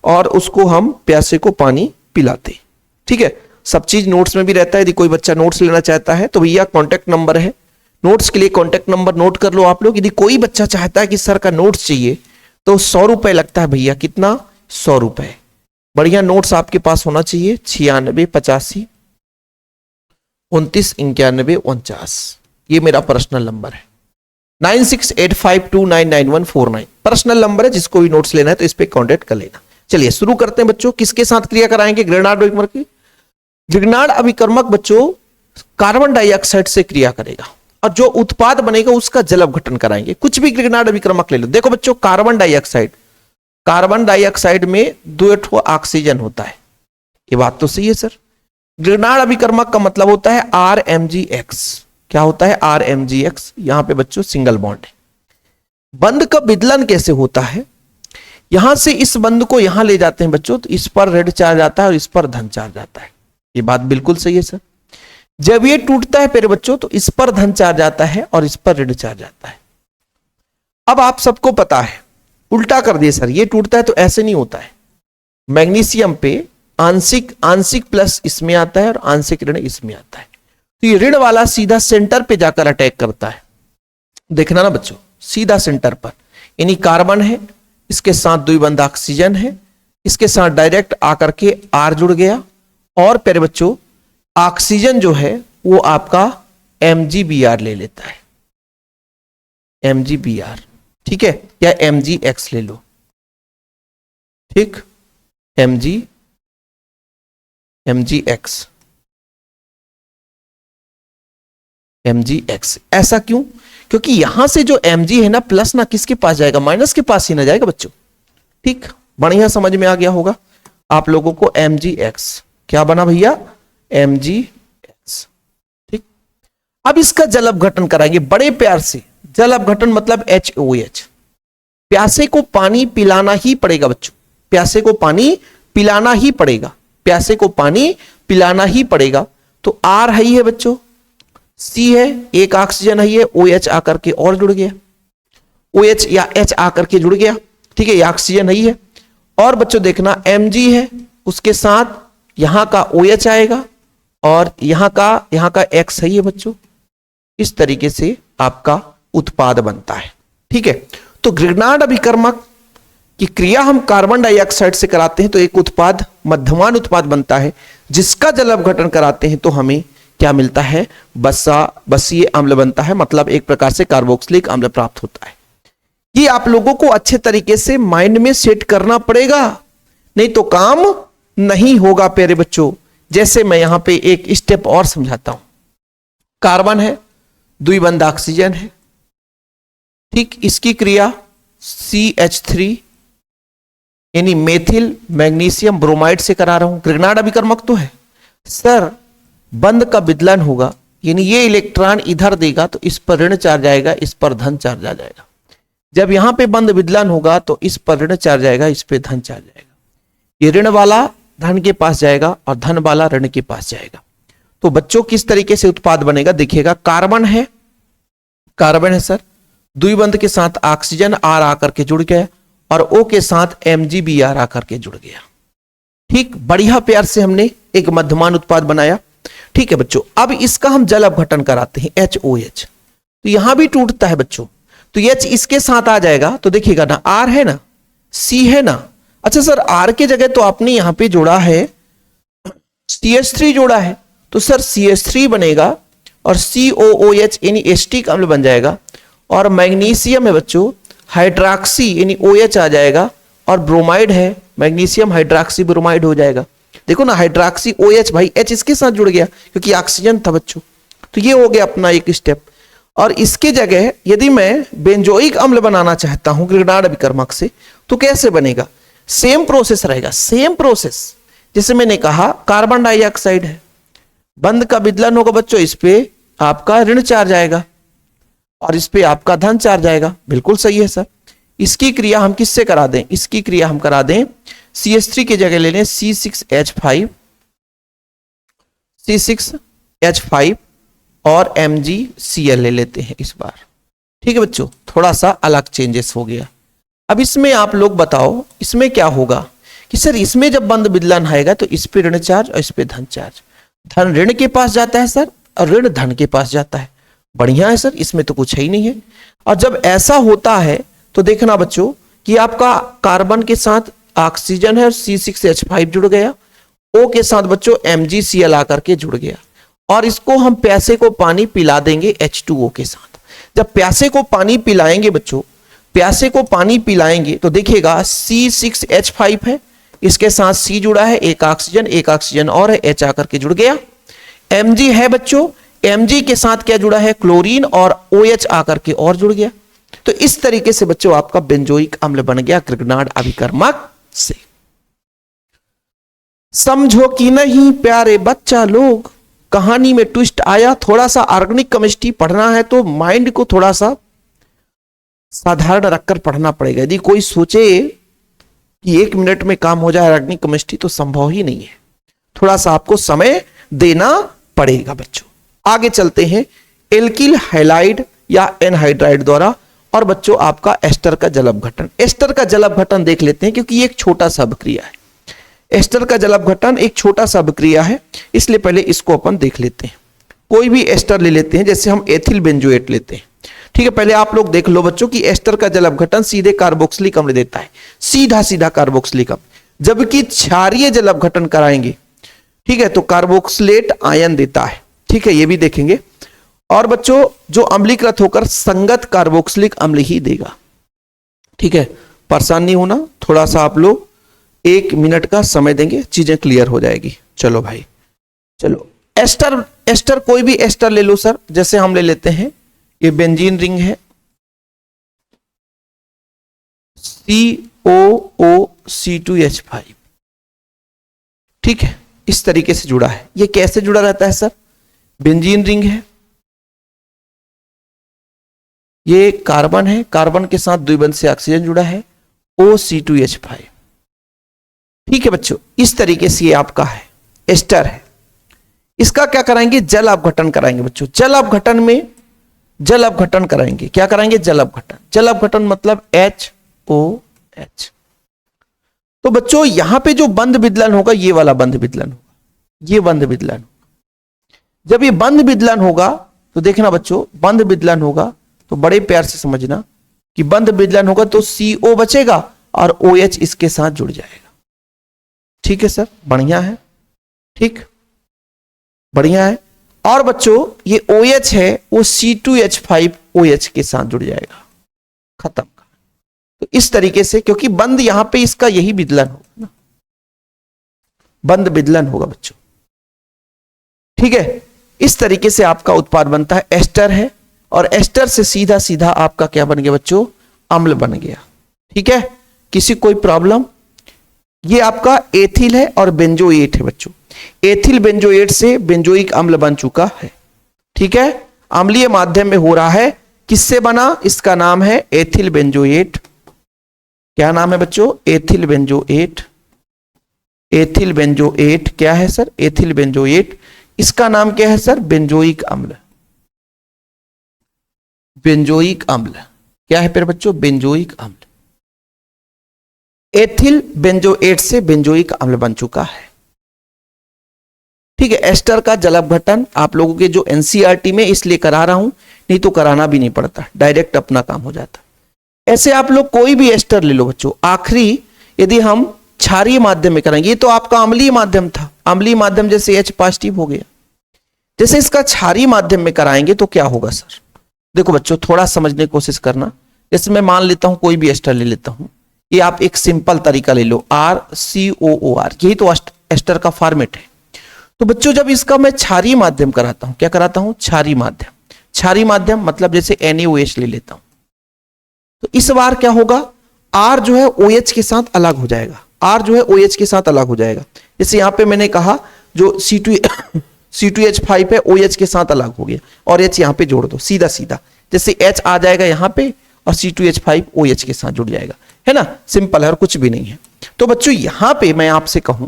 और उसको हम प्यासे को पानी पिलाते हैं। ठीक है, सब चीज नोट्स में भी रहता है। यदि कोई बच्चा नोट्स लेना चाहता है तो भैया कॉन्टेक्ट नंबर है, नोट्स के लिए कॉन्टेक्ट नंबर नोट कर लो आप लोग। यदि कोई बच्चा चाहता है कि सर का नोट्स चाहिए तो 100 रुपए लगता है भैया। कितना? 100 रुपए। बढ़िया नोट्स आपके पास होना चाहिए। 96 85 29 91 49, ये मेरा पर्सनल नंबर है। 9685299149 पर्सनल नंबर है। जिसको भी नोट्स लेना है तो इस पे कांटेक्ट कर लेना। चलिए शुरू करते हैं बच्चों। किसके साथ क्रिया कराएंगे? ग्रिग्नार्ड अभिकर्मक की। ग्रिग्नार्ड अभिकर्मक बच्चों कार्बन डाइऑक्साइड से क्रिया करेगा, और जो उत्पाद बनेगा उसका जल अपघटन कराएंगे। कुछ भी ग्रिग्नार्ड अभिकर्मक ले लो। देखो बच्चों, कार्बन डाइऑक्साइड में 2 ऑक्सीजन होता है, ये बात तो सही है सर। ग्रिग्नार्ड अभिकर्मक का मतलब होता है RMgX। क्या होता है? RMgX। यहां पे बच्चों सिंगल बॉन्ड है। बंध का विदलन कैसे होता है? यहां से इस बंध को यहां ले जाते हैं बच्चों, तो इस पर ऋण चार्ज आता है और इस पर धन चार्ज आता है। ये बात बिल्कुल सही है सर। जब ये टूटता है प्यारे बच्चों, तो इस पर धन चार्ज आता है और इस पर ऋण चार्ज आता है। अब आप सबको पता है, उल्टा कर दिए सर, ये टूटता है तो ऐसे नहीं होता है। मैग्नीशियम पे आंशिक प्लस इसमें आता है और आंशिक ऋण इसमें आता है, तो ये ऋण वाला सीधा सेंटर पे जाकर अटैक करता है। देखना ना बच्चों, सीधा सेंटर पर, यानी कार्बन है, इसके साथ द्विबंध ऑक्सीजन है, इसके साथ डायरेक्ट आकर के R जुड़ गया, और प्यारे बच्चों ऑक्सीजन जो है वो आपका MgBr ले लेता है, MgBr। ठीक है, या MgX ले लो। ठीक, MgX। ऐसा क्यों? क्योंकि यहां से जो Mg है ना प्लस ना किसके पास जाएगा, माइनस के पास ही ना जाएगा बच्चों। ठीक, बढ़िया समझ में आ गया होगा आप लोगों को। Mgx क्या बना भैया, Mgx। ठीक, अब इसका जल अपघटन कराएंगे बड़े प्यार से। जल अपघटन मतलब HOH। प्यासे को पानी पिलाना ही पड़ेगा बच्चों, प्यासे को पानी पिलाना ही पड़ेगा, प्यासे को पानी पिलाना ही पड़ेगा। तो R है बच्चों, C है, एक ऑक्सीजन है ये, OH आकर के और जुड़ गया, OH या H आकर के जुड़ गया। ठीक है, ये ऑक्सीजन है। और बच्चों देखना Mg है, उसके साथ यहां का OH आएगा और यहां का X है बच्चों। इस तरीके से आपका उत्पाद बनता है। ठीक है, तो ग्रिग्नार्ड अभिकर्मक की क्रिया हम कार्बन डाइऑक्साइड से कराते हैं तो एक उत्पाद मध्यमान उत्पाद बनता है, जिसका जल अपघटन कराते हैं तो हमें क्या मिलता है, बसीय अम्ल बनता है, मतलब एक प्रकार से कार्बोक्सिलिक अम्ल प्राप्त होता है। ये आप लोगों को अच्छे तरीके से माइंड में सेट करना पड़ेगा, नहीं तो काम नहीं होगा प्यारे बच्चों। जैसे मैं यहां पे एक स्टेप और समझाता हूं। कार्बन है, द्विबंध ऑक्सीजन है। ठीक, इसकी क्रिया CH3 यानी मेथिल मैग्नीशियम ब्रोमाइड से करा रहा हूं। ग्रिग्नार्ड अभिकर्मक तो है सर, बंध का विदलन होगा, यानी ये इलेक्ट्रॉन इधर देगा तो इस पर ऋण चार्ज आएगा, इस पर धन चार्ज आ जाएगा। जब यहां पे बंध विदलन होगा तो इस पर ऋण चार्ज आएगा, इस पे धन चार्ज आएगा। ये ऋण वाला धन के पास जाएगा और धन वाला ऋण के पास जाएगा। तो बच्चों किस तरीके से उत्पाद बनेगा देखिएगा। कार्बन है सर, द्विबंध के साथ ऑक्सीजन R आकर के जुड़ गया और O के साथ MgBr आकर के जुड़ गया। ठीक, बढ़िया प्यार से हमने एक मध्यमान उत्पाद बनाया। ठीक है बच्चों, अब इसका हम जल अपघटन कराते हैं HOH। तो यहां भी टूटता है बच्चों, तो H इसके साथ आ जाएगा। तो देखिएगा ना, R है ना, C है ना। अच्छा सर, R के जगह तो आपने यहां पे जोड़ा है CH3 जोड़ा है, तो सर CH3 बनेगा और COOH यानी एस्टिक अम्ल बन जाएगा। और मैग्नीशियम है बच्चों, हाइड्रॉक्सी यानी OH आ जाएगा और ब्रोमाइड है, मैग्नीशियम हाइड्रॉक्सी ब्रोमाइड हो जाएगा। देखो ना, हाइड्रॉक्सी OH भाई H इसके साथ जुड़ गया क्योंकि ऑक्सीजन था बच्चों। तो ये हो गया अपना एक स्टेप। और इसके जगह यदि मैं बेंजोइक अम्ल बनाना चाहता हूं ग्रिग्नार्ड अभिकर्मक से, तो कैसे बनेगा, सेम प्रोसेस रहेगा, सेम प्रोसेस। जैसे मैंने कहा कार्बन डाइऑक्साइड है, बंध का विदलन होगा बच्चों, इस पे आपका ऋण चार्ज आएगा और इस पे आपका धन चार्ज आएगा। बिल्कुल सही है सर। इसकी क्रिया हम किससे करा दें, इसकी क्रिया हम करा दें CH3 की जगह ले लें C6H5 और MgCl ले लेते हैं इस बार। ठीक है बच्चों, थोड़ा सा अलग चेंजेस हो गया। अब इसमें आप लोग बताओ इसमें क्या होगा कि सर इसमें जब बंध विदलन आएगा तो इस पे ऋण चार्ज और इस पे धन चार्ज। धन ऋण के पास जाता है सर और ऋण धन के पास जाता है। बढ़िया है सर, इसमें तो कुछ है ही नहीं है। और जब ऐसा होता है तो देखना बच्चों कि आपका कार्बन के साथ ऑक्सीजन है और C6H5 जुड़ गया, O के साथ बच्चों MgCl आकर के जुड़ गया और इसको हम प्यासे को पानी पिला देंगे H2O के साथ। जब प्यासे को पानी पिलाएंगे बच्चों, प्यासे को पानी पिलाएंगे तो देखिएगा C6H5 है, इसके साथ C जुड़ा है, एक ऑक्सीजन और है, H आकर के जुड़ गया। Mg है बच्चों, Mg के साथ क्या जुड़ा है, क्लोरीन और OH आकर के और जुड़ गया। तो इस तरीके से बच्चों आपका बेंजोइक अम्ल बन गया ग्रिग्नार्ड अभिकर्मक से। समझो कि नहीं प्यारे बच्चा लोग, कहानी में ट्विस्ट आया। थोड़ा सा ऑर्गेनिक केमिस्ट्री पढ़ना है तो माइंड को थोड़ा सा साधारण रखकर पढ़ना पड़ेगा। यदि कोई सोचे कि 1 मिनट में काम हो जाए ऑर्गेनिक केमिस्ट्री तो संभव ही नहीं है, थोड़ा सा आपको समय देना पड़ेगा बच्चों। आगे चलते हैं एल्किल हैलाइड या एनहाइड्राइड द्वारा। और बच्चों आपका एस्टर का जल अपघटन, एस्टर का जल अपघटन देख लेते हैं क्योंकि ये एक छोटा सा अभिक्रिया है। एस्टर का जल अपघटन एक छोटा सा अभिक्रिया है, इसलिए पहले इसको अपन देख लेते हैं। कोई भी एस्टर ले लेते हैं, जैसे हम एथिल बेंजोएट लेते हैं। ठीक है, पहले आप लोग देख लो बच्चों कि एस्टर का जल अपघटन सीधे कार्बोक्सिलिक अम्ल देता है, सीधा कार्बोक्सिलिक अम्ल। जबकि क्षारीय जल अपघटन कराएंगे, ठीक है, तो कार्बोक्सिलेट आयन देता है। ठीक है, ये भी देखेंगे। और बच्चों जो अम्लीकृत होकर संगत कार्बोक्सिलिक अम्ल ही देगा। ठीक है, परेशान नहीं होना, थोड़ा सा आप लोग 1 मिनट का समय देंगे, चीजें क्लियर हो जाएगी। चलो भाई, चलो एस्टर कोई भी एस्टर ले लो सर। जैसे हम ले लेते हैं ये बेंजीन रिंग है, COOC2H5, ठीक है, इस तरीके से जुड़ा है। ये कैसे जुड़ा रहता है सर? बेंजीन रिंग है, ये कार्बन है, कार्बन के साथ द्विबंध से ऑक्सीजन जुड़ा है, OC2H5, ठीक है बच्चों। इस तरीके से ये आपका है, एस्टर है। इसका क्या कराएंगे? जल अपघटन कराएंगे बच्चों। जल अपघटन में जल अपघटन कराएंगे। क्या कराएंगे? जल अपघटन। जल अपघटन मतलब HOH। तो बच्चों यहां पे जो बंध विदलन होगा, ये वाला बंध विदलन होगा, ये बंध विदलन होगा। जब ये बंध विदलन होगा तो देखना बच्चों, बंध विदलन होगा तो बड़े प्यार से समझना कि बंध विदलन होगा तो CO बचेगा और OH इसके साथ जुड़ जाएगा। ठीक है सर, बढ़िया है, ठीक, बढ़िया है। और बच्चों ये OH है, वो C2H5OH के साथ जुड़ जाएगा, खत्म। तो इस तरीके से, क्योंकि बंध यहां पे इसका यही विदलन होगा ना, बंध विदलन होगा बच्चों, ठीक है। इस तरीके से आपका उत्पाद बनता है, एस्टर है, और एस्टर से सीधा सीधा आपका क्या बन गया बच्चों? अम्ल बन गया, ठीक है। किसी कोई प्रॉब्लम? ये आपका एथिल है और बेंजोएट है बच्चों। एथिल बेंजोएट से बेंजोइक अम्ल बन चुका है, ठीक है। अम्लीय माध्यम में हो रहा है, किससे बना? इसका नाम है एथिल बेंजोएट। क्या नाम है बच्चों? Ethyl benzoate. एथिल बेंजोएट क्या है सर? Ethyl benzoate. इसका नाम क्या है सर? बेंजोइक अम्ल। बेंजोइक अम्ल क्या है फिर बच्चों? बेंजोइक अम्ल। एथिल बेंजोएट से बेंजोइक अम्ल बन चुका है, ठीक है। एस्टर का जल अपघटन आप लोगों के जो एनसीईआरटी में इसलिए करा रहा हूं, नहीं तो कराना भी नहीं पड़ता, डायरेक्ट अपना काम हो जाता। ऐसे आप लोग कोई भी एस्टर ले लो बच्चों। आखिरी यदि हम क्षारीय माध्यम में कराएंगे, ये तो आपका अम्लीय माध्यम था, अम्लीय माध्यम जैसे H पॉजिटिव हो गया, जैसे इसका क्षारीय माध्यम में कराएंगे तो क्या होगा सर? देखो बच्चों थोड़ा समझने की कोशिश करना। जैसे मैं मान लेता हूं कोई भी एस्टर ले लेता हूं, ये आप एक सिंपल तरीका ले लो, RCOOR, यही तो एस्टर का फॉर्मेट है। तो बच्चों जब इसका मैं क्षारीय माध्यम कराता हूं, क्या कराता हूं? क्षारीय माध्यम। क्षारीय माध्यम मतलब जैसे NaOH ले लेता हूं, तो इस बार क्या होगा? R जो है OH के साथ अलग हो जाएगा, R जो है OH के साथ अलग हो जाएगा। जैसे यहां पे मैंने कहा जो C2H5 है, OH के साथ अलग हो गया, और H यहां पे जोड़ दो सीधा सीधा, जैसे H आ जाएगा यहां पे और C2H5 OH के साथ जुड़ जाएगा, है ना, सिंपल है और कुछ भी नहीं है। तो बच्चों यहां पे मैं आपसे कहूं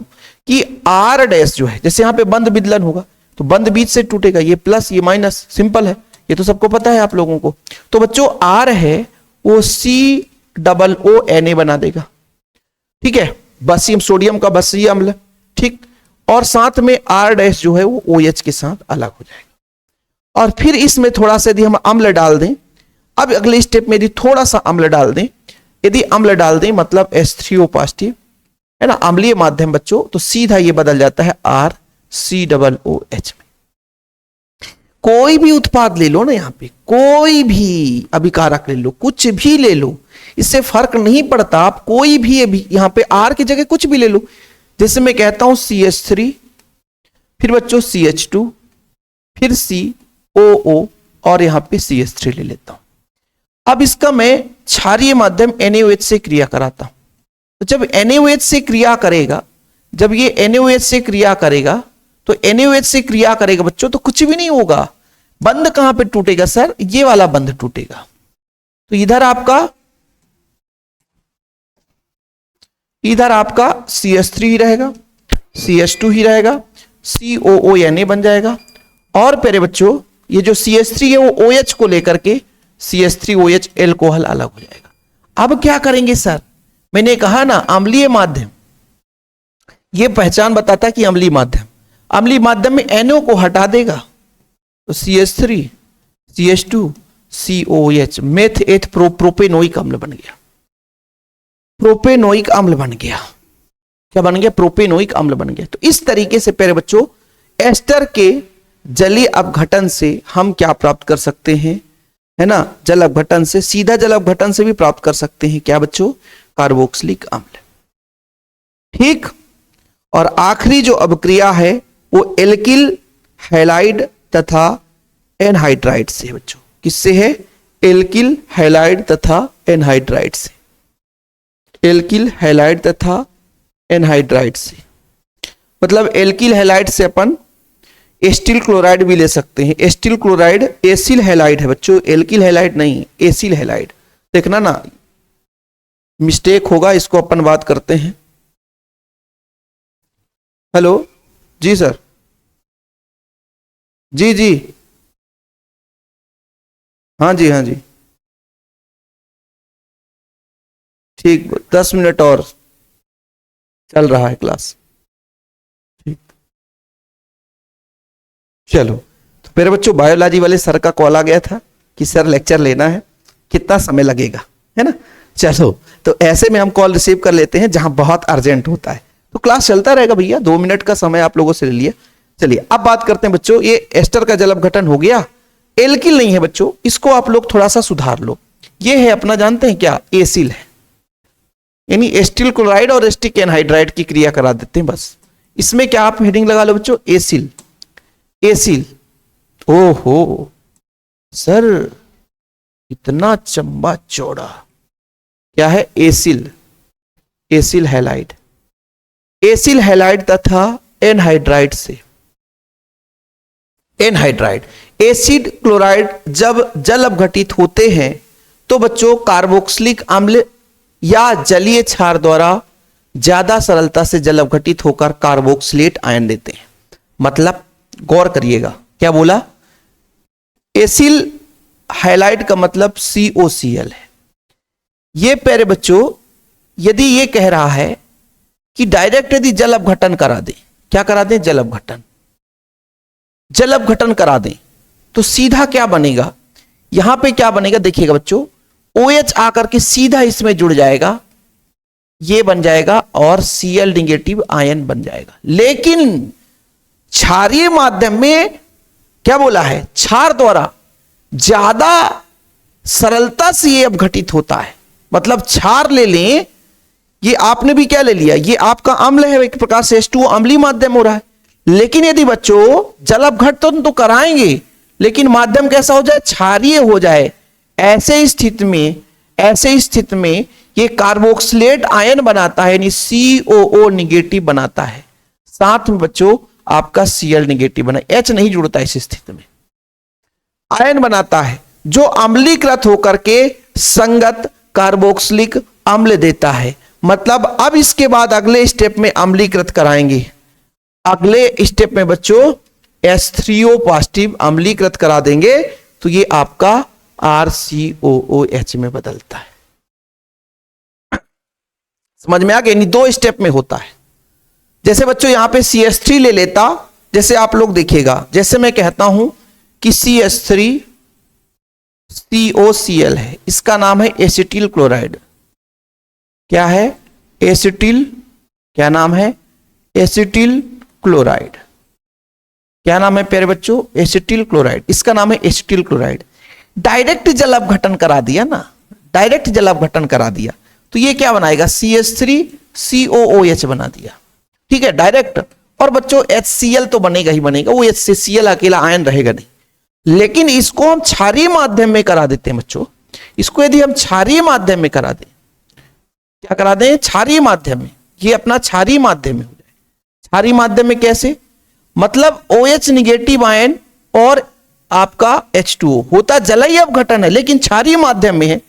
कि R डैश जो है, जैसे यहां पे बंध विदलन होगा तो बंध बीच से टूटेगा, ये प्लस ये माइनस, सिंपल है, ये तो सबको पता है आप लोगों को। तो बच्चों R है वो COONA बना देगा, ठीक है, बसीम सोडियम का बसीय अम्ल, ठीक, और साथ में R डैश जो है वो OH के साथ अलग हो जाएगा। और फिर इसमें थोड़ा सा यदि हम अम्ल डाल दें, अब अगले स्टेप में यदि थोड़ा सा अम्ल डाल दें, यदि अम्ल डाल दें मतलब H3O पॉजिटिव, है ना, अम्लीय माध्यम बच्चों, तो सीधा ये बदल जाता है RCOOH में। कोई भी उत्पाद ले लो ना, यहां पे कोई भी अभिकारक ले लो, कुछ भी ले लो, इससे फर्क नहीं पड़ता, आप कोई भी यहां पे R की जगह कुछ भी ले लो। जैसे मैं कहता हूं CH3, फिर बच्चों CH2, फिर COO, और यहां पे CH3 ले लेता हूं। अब इसका मैं क्षारीय माध्यम NaOH से क्रिया कराता हूं। तो जब NaOH से क्रिया करेगा, जब ये NaOH से क्रिया करेगा, तो NaOH से क्रिया करेगा बच्चों, तो कुछ भी नहीं होगा। बंध कहां पे टूटेगा सर? ये वाला बंध टूटेगा। तो इधर आपका CH3 ही रहेगा, CH2 ही रहेगा, COONA बन जाएगा, और प्यारे बच्चों ये जो CH3 है वो OH को लेकर के CH3OH एल्कोहल अलग हो जाएगा। अब क्या करेंगे सर? मैंने कहा ना अम्लीय माध्यम, ये पहचान बताता कि अम्लीय माध्यम, अम्लीय माध्यम में NO को हटा देगा, तो CH3 CH2 COOH मेथ एथ प्रोपेनोइक अम्ल बन गया, प्रोपेनोइक अम्ल बन गया। क्या बन गया? प्रोपेनोइक अम्ल बन गया। तो इस तरीके से प्यारे बच्चों एस्टर के जलीय अपघटन से हम क्या प्राप्त कर सकते हैं, है ना, जल अपघटन से, सीधा जल अपघटन से भी प्राप्त कर सकते हैं क्या बच्चों? कार्बोक्सिलिक अम्ल, ठीक। और आखिरी जो अभिक्रिया है वो एल्किल हैलाइड तथा एनहाइड्राइड से बच्चों। किससे है? एल्किल हैलाइड तथा एनहाइड्राइड से। एल्किल हैलाइड तथा एनहाइड्राइड से, मतलब एल्किल हैलाइड से अपन एस्टिल क्लोराइड भी ले सकते हैं। एस्टिल क्लोराइड एसिल हैलाइड है बच्चों, एल्किल हैलाइड नहीं, एसिल हैलाइड। देखना ना, मिस्टेक होगा, इसको अपन बात करते हैं। हेलो जी सर, जी जी, हाँ जी हाँ जी, ठीक, 10 मिनट और चल रहा है क्लास, ठीक। चलो, तो मेरे बच्चों बायोलॉजी वाले सर का कॉल आ गया था कि सर लेक्चर लेना है, कितना समय लगेगा, है ना। चलो, तो ऐसे में हम कॉल रिसीव कर लेते हैं जहां बहुत अर्जेंट होता है, तो क्लास चलता रहेगा भैया। 2 मिनट का समय आप लोगों से ले लिया। चलिए अब बात करते हैं बच्चों, ये एस्टर का जल अपघटन हो गया, एल्किल नहीं है बच्चों, इसको आप लोग थोड़ा सा सुधार लो। ये है अपना, जानते हैं क्या? एसिल है, यानी एस्टिल क्लोराइड और एस्टिक एनहाइड्राइड की क्रिया करा देते हैं बस। इसमें क्या आप हेडिंग लगा लो बच्चों? एसिल। एसिल, ओहो सर इतना चंबा चौड़ा, क्या है? Acyl, acyl halide. Acyl halide तथा एनहाइड्राइड से, एनहाइड्राइड एसिड क्लोराइड जब जल अपघटित होते हैं तो बच्चों कार्बोक्सिलिक अम्ल या जलीय क्षार द्वारा ज्यादा सरलता से जल अपघटित होकर कार्बोक्सिलेट आयन देते हैं। मतलब गौर करिएगा, क्या बोला? एसिल हाइलाइट का मतलब COCl है। ये प्यारे बच्चों यदि ये कह रहा है कि डायरेक्ट यदि जल अपघटन करा दे, क्या करा दें? जल अपघटन, जल अपघटन करा दें तो सीधा क्या बनेगा? यहां पे क्या बनेगा देखिएगा बच्चों, OH आकर के सीधा इसमें जुड़ जाएगा, ये बन जाएगा और Cl निगेटिव आयन बन जाएगा। लेकिन क्षारीय माध्यम में क्या बोला है? क्षार द्वारा ज्यादा सरलता से ये अपघटित होता है। मतलब क्षार ले लें, ये आपने भी क्या ले लिया? ये आपका अम्ल है, एक प्रकार से H2O अम्लीय माध्यम हो रहा है। लेकिन यदि बच्चों जल अपघटन तो कराएंगे, लेकिन माध्यम कैसा हो जाए? क्षारीय हो जाए। ऐसे स्थिति में ये कार्बोक्सिलेट आयन बनाता है, यानी COO निगेटिव बनाता है। साथ में बच्चों आपका Cl निगेटिव बना, H नहीं जुड़ता इस स्थिति में, आयन बनाता है जो अम्लीकृत होकर के संगत कार्बोक्सिलिक अम्ल देता है। मतलब अब इसके बाद अगले स्टेप में अम्लीकृत कराएंगे। अगले स्टेप में बच्चों H3O पॉजिटिव अम्लीकृत करा देंगे तो ये आपका RCOOH में बदलता है। समझ में आ गया? यानी 2 स्टेप में होता है। जैसे बच्चों यहां पे CH3 ले लेता, जैसे आप लोग देखिएगा, जैसे मैं कहता हूं कि CH3 COCl है, इसका नाम है एसिटिल क्लोराइड। क्या है? एसिटिल, क्या नाम है? Acetyl chloride. क्या नाम है प्यारे बच्चों? एसिटिल क्लोराइड, इसका नाम है एसिटिल क्लोराइड। डायरेक्ट जल अपघटन करा दिया ना, डायरेक्ट जल अपघटन करा दिया तो ये क्या बनाएगा? CH3 COOH बना दिया, ठीक है, डायरेक्ट। और बच्चों HCl तो बनेगा ही बनेगा, वो H से Cl अकेला आयन रहेगा नहीं। लेकिन इसको हम क्षारीय माध्यम में करा देते हैं बच्चों। इसको यदि हम क्षारीय माध्यम में करा दें, क्या करा दें? क्षारीय माध्यम में, ये अपना क्षारीय माध्यम में हो जाए। क्षारीय माध्यम में कैसे? मतलब OH निगेटिव आयन और आपका H2O होता जलीय अपघटन है, लेकिन क्षारीय माध्यम में है।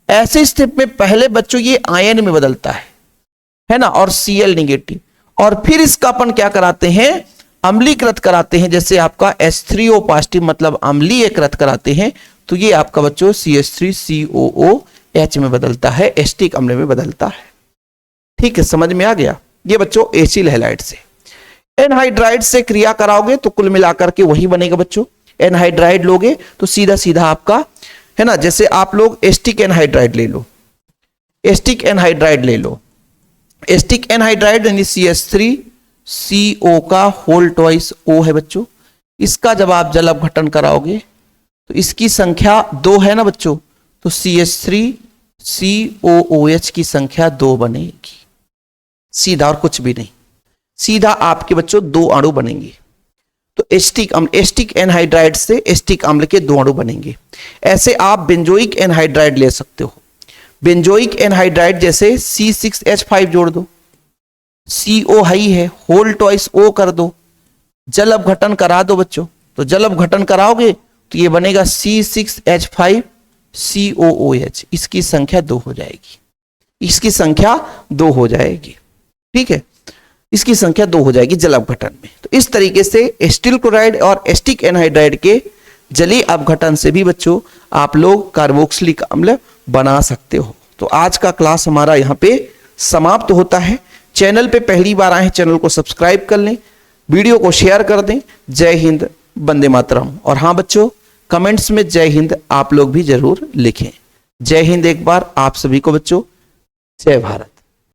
ऐसे स्थिति में पहले बच्चों ये आयन में बदलता है ना, और Cl निगेटिव, और फिर इसका अपन क्या कराते हैं? अम्लीकृत कराते हैं। जैसे आपका H3O पॉजिटिव मतलब अम्लीयकृत कराते हैं तो ये आपका बच्चों CH3 COOH में बदलता है, एस्टिक अम्ल में बदलता है। ठीक है, समझ में आ गया? ये बच्चों एसिल हैलाइड से। एनहाइड्राइड से क्रिया कराओगे तो कुल मिलाकर के वही बनेगा बच्चों। एनहाइड्राइड लोगे तो सीधा सीधा आपका, है ना, जैसे आप लोग एस्टिक एनहाइड्राइड ले लो, एस्टिक एनहाइड्राइड ले लो। एस्टिक एनहाइड्राइड यानी CH3 CO का होल ट्वाइस O है बच्चों। इसका जब आप जल अपघटन कराओगे तो इसकी संख्या 2 है ना बच्चों, तो CH3 COOH की संख्या 2 बनेगी, सीधा, और कुछ भी नहीं, सीधा आपके बच्चों 2 अणु बनेंगे। तो एस्टिक एनहाइड्राइड से एस्टिक अम्ल के 2 अणु बनेंगे। ऐसे आप बेंजोइक एनहाइड्राइड ले सकते हो। बेंजोइक एनहाइड्राइड जैसे C6H5 जोड़ दो, CO हाई है, होल ट्वाइस O कर दो, जल अपघटन करा दो बच्चों। तो जल अपघटन कराओगे तो ये बनेगा C6H5COOH। इसकी संख्या 2 हो जाएगी, इसकी संख्या 2 हो जाएगी, ठीक है, इसकी संख्या 2 हो जाएगी जल अपघटन में। तो इस तरीके से एस्टिल क्लोराइड और एस्टिक एनहाइड्राइड के जलीय अपघटन से भी बच्चों आप लोग कार्बोक्सिलिक अम्ल बना सकते हो। तो आज का क्लास हमारा यहाँ पे समाप्त होता है। चैनल पे पहली बार आए हैं, चैनल को सब्सक्राइब कर लें, वीडियो को शेयर कर दें। जय हिंद, वंदे मातरम। और हाँ बच्चों, कमेंट्स में जय हिंद आप लोग भी जरूर लिखें। जय हिंद एक बार आप सभी को बच्चों, जय भारत।